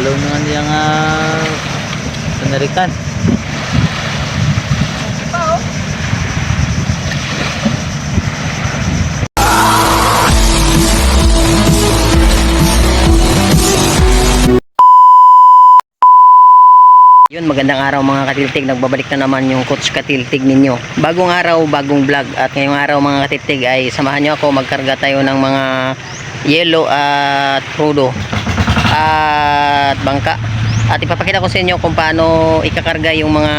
Dalaw na nga niyang panarikan. Yun, magandang araw mga katiltig. Nagbabalik na naman yung Coach Katiltig ninyo. Bagong araw, bagong vlog. At ngayong araw mga katiltig ay samahan nyo ako. Magkarga tayo ng mga yellow at crudo at bangka. At ipapakita ko sa inyo kung paano ikakarga yung mga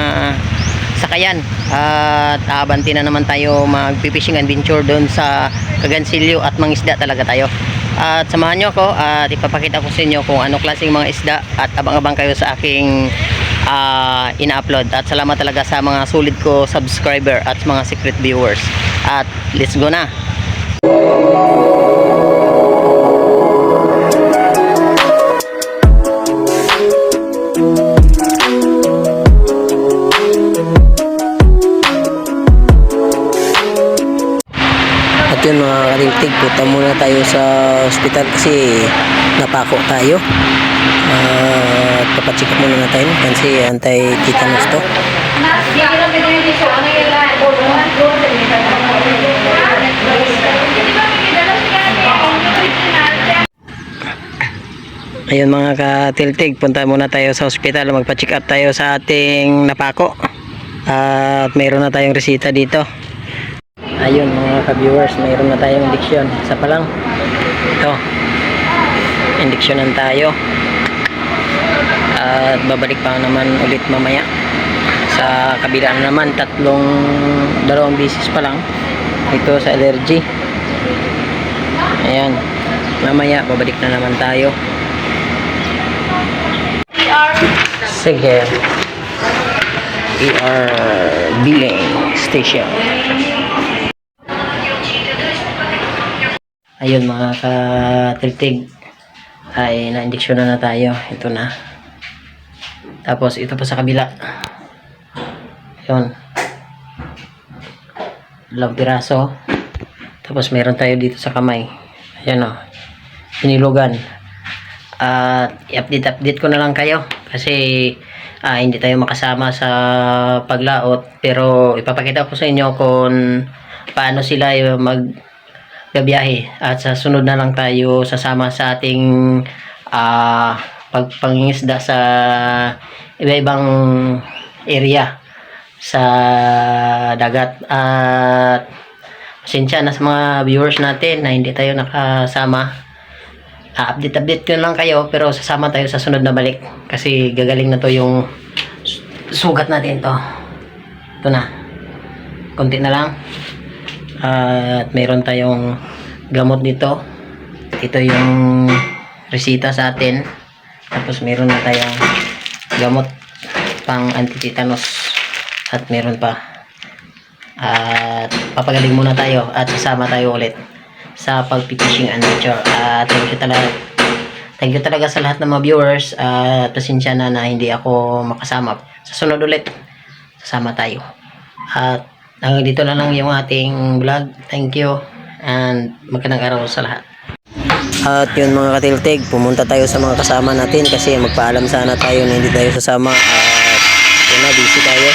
sakayan. At abanti na naman tayo magpipishing adventure doon sa Kagansilyo at mangisda talaga tayo. At samahan nyo ako at ipapakita ko sa inyo kung ano klaseng mga isda. At abang-abang kayo sa aking ina-upload. At salamat talaga sa mga sulit ko subscriber at mga secret viewers. At let's go na. At yun mga katiltig, punta muna tayo sa hospital kasi napako tayo. Papacheck muna natin kasi anti-tetanus to. Ayun mga katiltig, punta muna tayo sa hospital, magpa-check up tayo sa ating napako. At mayroon na tayong resita dito. Ayun mga ka-viewers, mayroon na tayong indiksyon. Isa pa lang. Ito. Indiksyonan tayo. At babalik pa naman ulit mamaya. Sa kabila naman, dalawang bisis pa lang. Ito sa allergy. Ayan. Mamaya, babalik na naman tayo. Sige. ER billing station. Ayun mga katiltig, ay na-indiksyon na tayo. Ito na. Tapos ito pa sa kabila. Ayun. Dalawang piraso. Tapos meron tayo dito sa kamay. Ayan o. Hinilugan. At i-update ko na lang kayo. Kasi hindi tayo makasama sa paglaot. Pero ipapakita ko sa inyo kung paano sila magbiyahe. At sa sunod na lang tayo sasama sa ating pagpangingisda sa iba-ibang area sa dagat. At pasensya na sa mga viewers natin na hindi tayo nakasama. Update ko lang kayo, pero sasama tayo sa sunod na balik kasi gagaling na to yung sugat natin to. Ito na. Konti na lang. At mayroon tayong gamot dito. Ito yung resita sa atin. Tapos meron na tayong gamot pang anti-tetanus. At meron pa. At papagaling muna tayo at sasama tayo ulit sa pag-fishing adventure. Thank you talaga sa lahat ng mga viewers. At pasensya na hindi ako makasama. Sa sunod ulit, sasama tayo. At hanggang dito na lang yung ating vlog. Thank you. And magandang araw sa lahat. At yun mga katiltig, pumunta tayo sa mga kasama natin kasi magpaalam sana tayo na hindi tayo sasama. At yun na, busy tayo.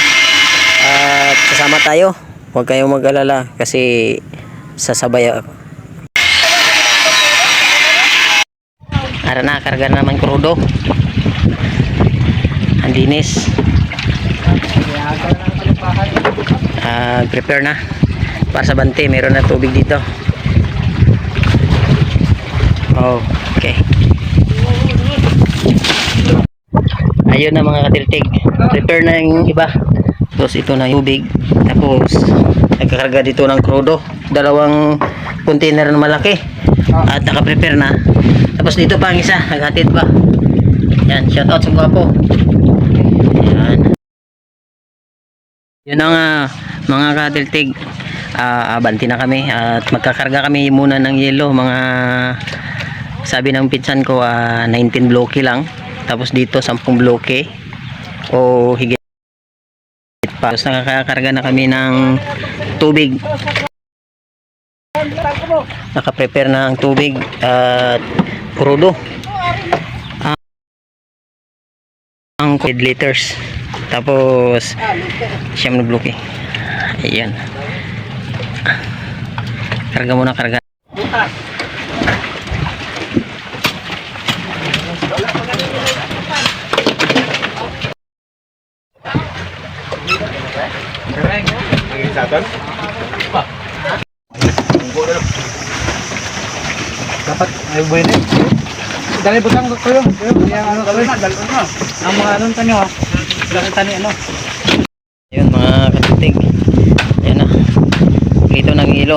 At sasama tayo. Huwag kayong mag-alala kasi sasabay ako. Ara na, karga naman crudo. Andinis. Prepare na para sa bante. Meron na tubig dito. Okay. Ayun na mga katiltig. Prepare na yung iba. Tapos ito na yung tubig. Tapos nagkakarga dito ng crudo. Dalawang container na malaki. At naka-prepare na. Tapos dito pa ang isa, naghatid pa. Yan, shout out sa gwapo. Yan. Yun ang mga katiltig. Abanti na kami at magkakarga kami muna ng yelo. Mga sabi ng pinsan ko 19 bloke lang. Tapos dito 10 bloke o higit pa. Tapos nakakarga na kami ng tubig. Naka-prepare na ang tubig at crudo. liters. Tapos siyam na bloke. Ayan. Karga muna, karga. Dapat ay bueno. Dali butang ko kayo. Yang ano dali na dali na. Ang mga ano tanyo ha. Dali tani ano. Ayun mga katitig. Ayan na. Ito ng ilo.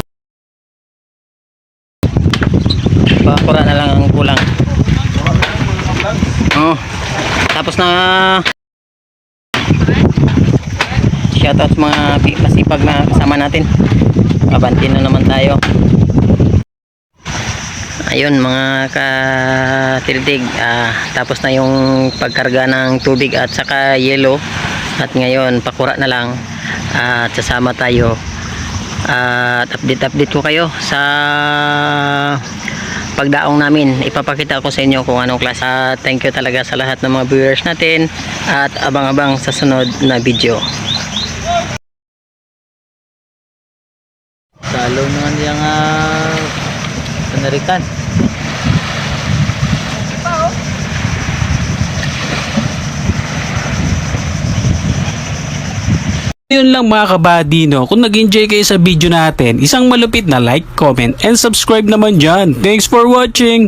Pakura na lang ang kulang. Oh. Tapos na shoutout sa mga masipag na kasama natin. Abanti na naman tayo. Ayun mga katildig, tapos na yung pagkarga ng tubig at saka yelo, at ngayon pakura na lang at sasama tayo at update ko kayo sa pagdaong namin. Ipapakita ko sa inyo kung anong klase. Thank you talaga sa lahat ng mga viewers natin at abang-abang sa sunod na video. Salo naman yang penarikan. Yun lang mga kabady, no? Kung nag-enjoy kayo sa video natin, isang malupit na like, comment, and subscribe naman dyan. Thanks for watching!